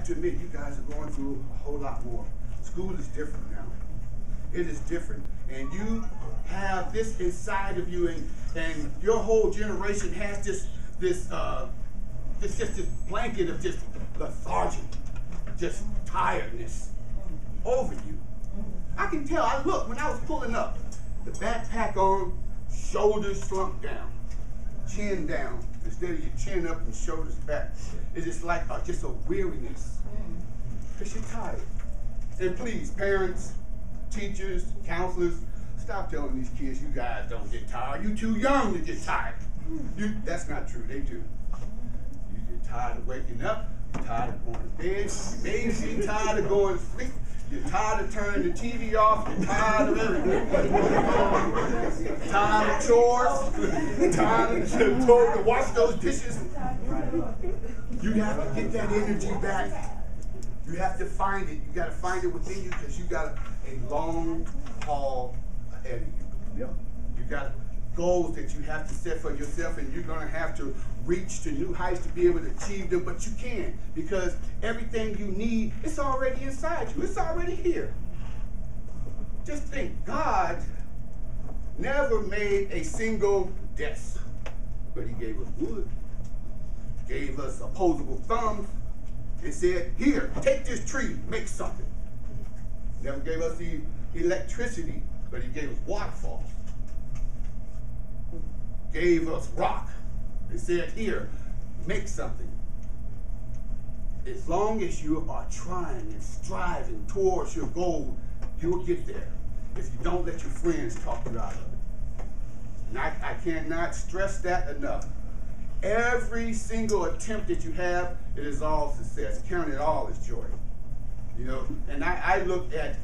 have to admit, you guys are going through a whole lot more. School is different now. It is different. And you have this inside of you, and your whole generation has this blanket of just lethargy, just tiredness over you. I can tell. I look when I was pulling up, the backpack on, shoulders slumped down, chin down, instead of your chin up and shoulders back. It's just like just a weariness, because you're tired. And please, parents, teachers, counselors, stop telling these kids you guys don't get tired. You're too young to get tired. That's not true. They do. You get tired of waking up. You're tired of going to bed. You may be tired of going to sleep. You're tired of turning the TV off. You're tired of everything. Tired of chores. Tired of to wash those dishes. You have to get that energy back. You have to find it. You got to find it within you, because you got a long haul ahead of you. Yep. You got goals that you have to set for yourself, and you're going to have to reach to new heights to be able to achieve them, but you can, because everything you need, it's already inside you. It's already here. Just think, God never made a single desk, but he gave us wood, gave us opposable thumbs, and said, here, take this tree, make something. Never gave us the electricity, but he gave us waterfalls. Gave us rock and said, here, make something. As long as you are trying and striving towards your goal, you will get there, if you don't let your friends talk you out of it. And I cannot stress that enough. Every single attempt that you have, it is all success. Count it all as joy. You know, and I look at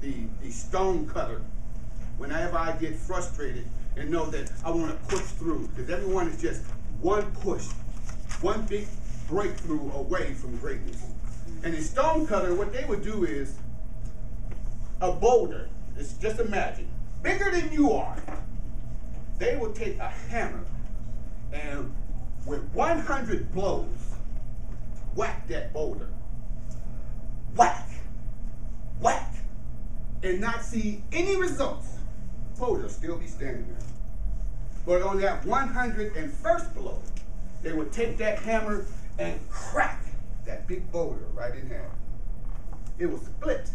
the stone cutter whenever I get frustrated and know that I want to push through, because everyone is just one push, one big breakthrough away from greatness. And in stone cutter, what they would do is a boulder, it's just imagine, bigger than you are. They would take a hammer and with 100 blows, whack that boulder. Whack, whack, and not see any results. Boulder will still be standing there. But on that 101st blow, they would take that hammer and crack that big boulder right in half. It was split.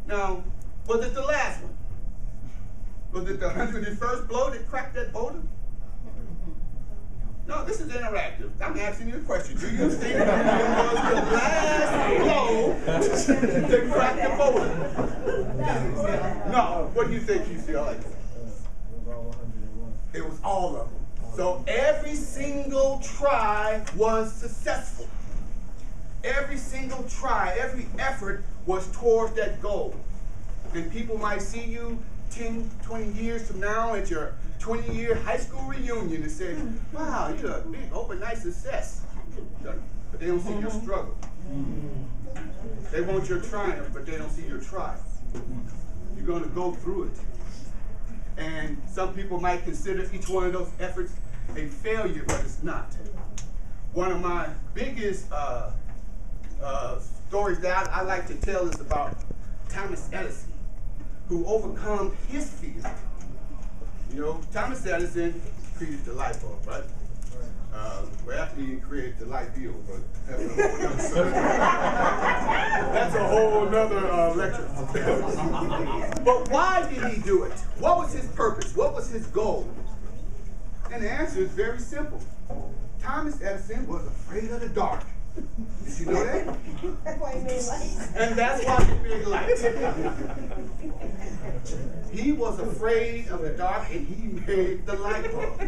Now, was it the last one? Was it the 101st blow that cracked that boulder? No, this is interactive. I'm asking you a question. Do you think it was the last blow that cracked the boulder? No. What do you think, UCLA? It was all of them. So every single try was successful. Every single try, every effort was towards that goal. And people might see you 10, 20 years from now at your 20-year high school reunion and say, wow, you're a big overnight success. But they don't see your struggle. They want your triumph, but they don't see your trial. You're going to go through it. And some people might consider each one of those efforts a failure, but it's not. One of my biggest stories that I like to tell is about Thomas Edison, who overcome his fear. You know, Thomas Edison created the light bulb, right? Well, after he created the light bulb, but that's a whole nother lecture. But why did he do it? What was his purpose? What was his goal? And the answer is very simple. Thomas Edison was afraid of the dark. Did you know that? That's why he made lights. And that's why he made lights. He was afraid of the dark, and he made the light bulb.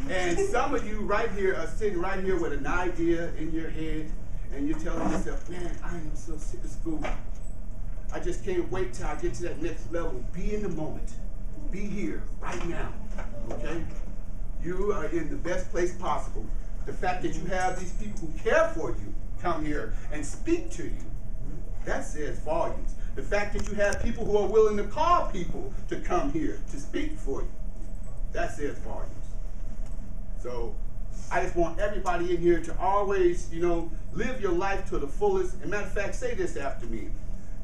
And some of you right here are sitting right here with an idea in your head, and you're telling yourself, man, I am so sick of school. I just can't wait till I get to that next level. Be in the moment. Be here, right now. Okay? You are in the best place possible. The fact that you have these people who care for you come here and speak to you, that says volumes. The fact that you have people who are willing to call people to come here to speak for you, that says volumes. So I just want everybody in here to always, Live your life to the fullest. As a matter of fact, say this after me.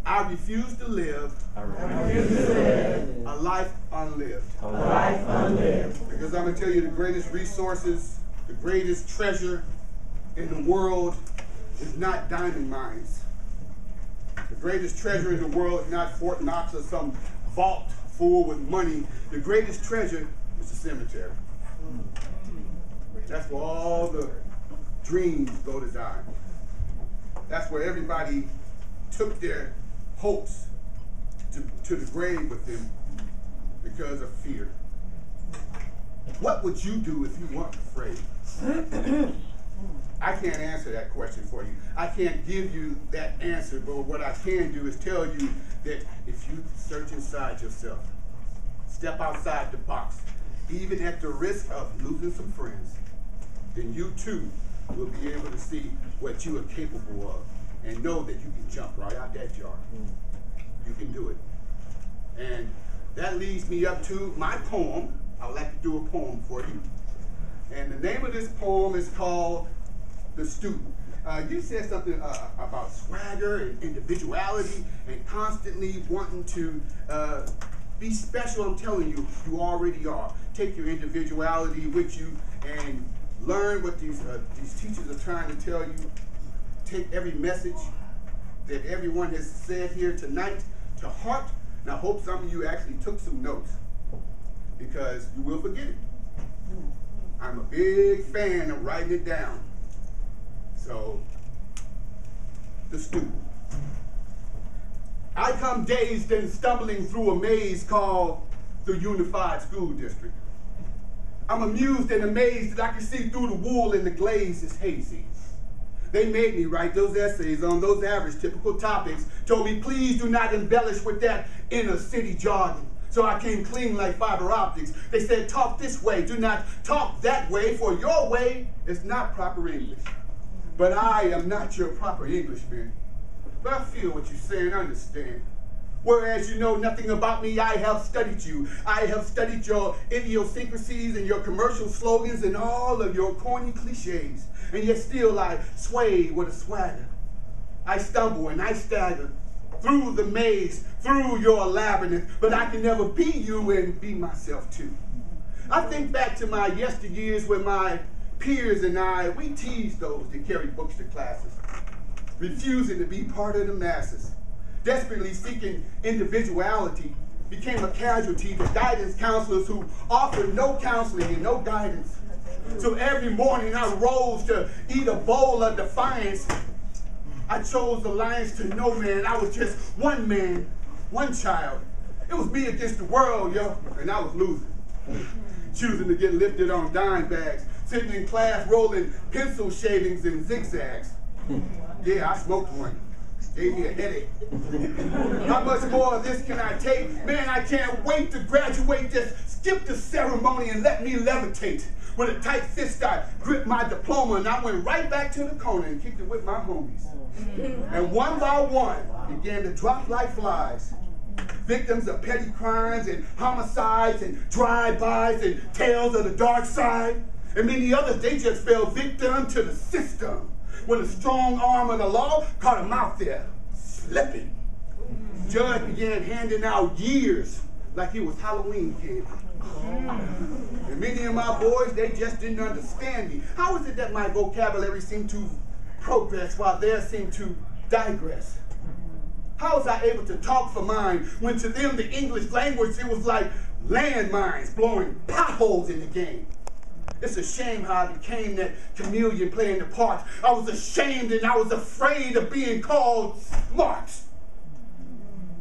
I refuse to live a life unlived. Because I'm going to tell you the greatest resources, the greatest treasure in the world is not diamond mines. The greatest treasure in the world is not Fort Knox or some vault full with money. The greatest treasure is the cemetery. That's where all the dreams go to die. That's where everybody took their hopes to the grave with them because of fear. What would you do if you weren't afraid? I can't answer that question for you. I can't give you that answer, but what I can do is tell you that if you search inside yourself, step outside the box, even at the risk of losing some friends, then you too will be able to see what you are capable of and know that you can jump right out that jar. You can do it. And that leads me up to my poem. I would like to do a poem for you. And the name of this poem is called The Student. You said something about swagger and individuality and constantly wanting to be special. I'm telling you, you already are. Take your individuality with you and learn what these teachers are trying to tell you. Take every message that everyone has said here tonight to heart. And I hope some of you actually took some notes, because you will forget it. I'm a big fan of writing it down. So, The Student. I come dazed and stumbling through a maze called the Unified School District. I'm amused and amazed that I can see through the wool and the glaze is hazy. They made me write those essays on those average typical topics, told me please do not embellish with that inner city jargon. So I came clean like fiber optics. They said talk this way, do not talk that way, for your way is not proper English. But I am not your proper Englishman. But I feel what you're saying, I understand. Whereas you know nothing about me, I have studied you. I have studied your idiosyncrasies and your commercial slogans and all of your corny cliches. And yet still I sway with a swagger. I stumble and I stagger through the maze, through your labyrinth, but I can never be you and be myself too. I think back to my yesteryears when my peers and I, we teased those that carry books to classes, refusing to be part of the masses. Desperately seeking individuality, became a casualty to guidance counselors who offered no counseling and no guidance. So every morning I rose to eat a bowl of defiance. I chose alliance to no man. I was just one man, one child. It was me against the world, yo, and I was losing. Choosing to get lifted on dime bags, sitting in class rolling pencil shavings and zigzags. Yeah, I smoked one. Gave me a headache. How much more of this can I take? Man, I can't wait to graduate. Just skip the ceremony and let me levitate. With a tight fist, I gripped my diploma and I went right back to the corner and kicked it with my homies. And one by one, began to drop like flies. Victims of petty crimes and homicides and drive-bys and tales of the dark side. And many others, they just fell victim to the system. When the strong arm of the law caught him out there, slipping. Judge began handing out years like it was Halloween candy. And many of my boys, they just didn't understand me. How is it that my vocabulary seemed to progress while theirs seemed to digress? How was I able to talk for mine when to them the English language, it was like landmines blowing potholes in the game? It's a shame how I became that chameleon playing the part. I was ashamed and I was afraid of being called smart.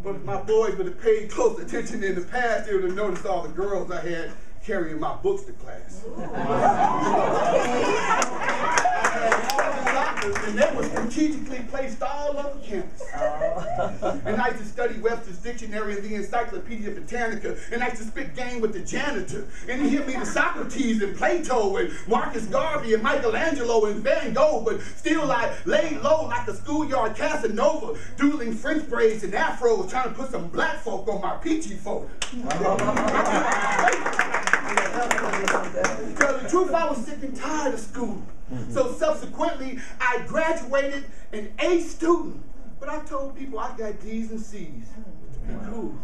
But if my boys would have paid close attention in the past, they would have noticed all the girls I had carrying my books to class. And they were strategically placed all over campus. And I used to study Webster's Dictionary and the Encyclopedia Britannica, and I used to spit game with the janitor. And he hit me to Socrates and Plato and Marcus Garvey and Michelangelo and Van Gogh, but still I laid low like a schoolyard Casanova, dueling French braids and afros, trying to put some black folk on my peachy folder. Tell the truth, I was sick and tired of school. So subsequently, I graduated an A student. But I told people I got D's and C's. And cool.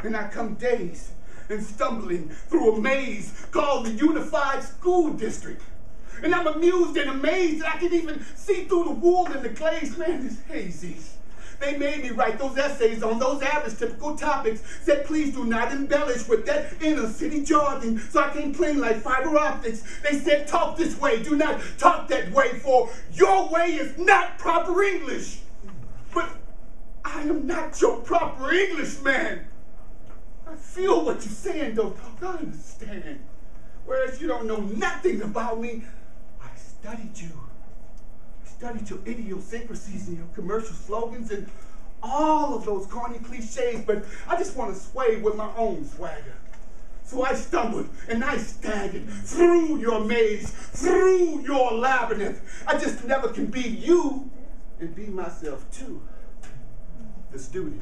And I come days and stumbling through a maze called the Unified School District. And I'm amused and amazed that I can even see through the wool and the glaze. Man, it's hazy. They made me write those essays on those average typical topics. Said, please do not embellish with that inner city jargon so I can't cling like fiber optics. They said, talk this way, do not talk that way, for your way is not proper English. But I am not your proper English, man. I feel what you're saying, though. I understand. Whereas you don't know nothing about me, I studied you. Studied your idiosyncrasies and your commercial slogans and all of those corny cliches, but I just want to sway with my own swagger. So I stumbled and I staggered through your maze, through your labyrinth. I just never can be you and be myself too, the student.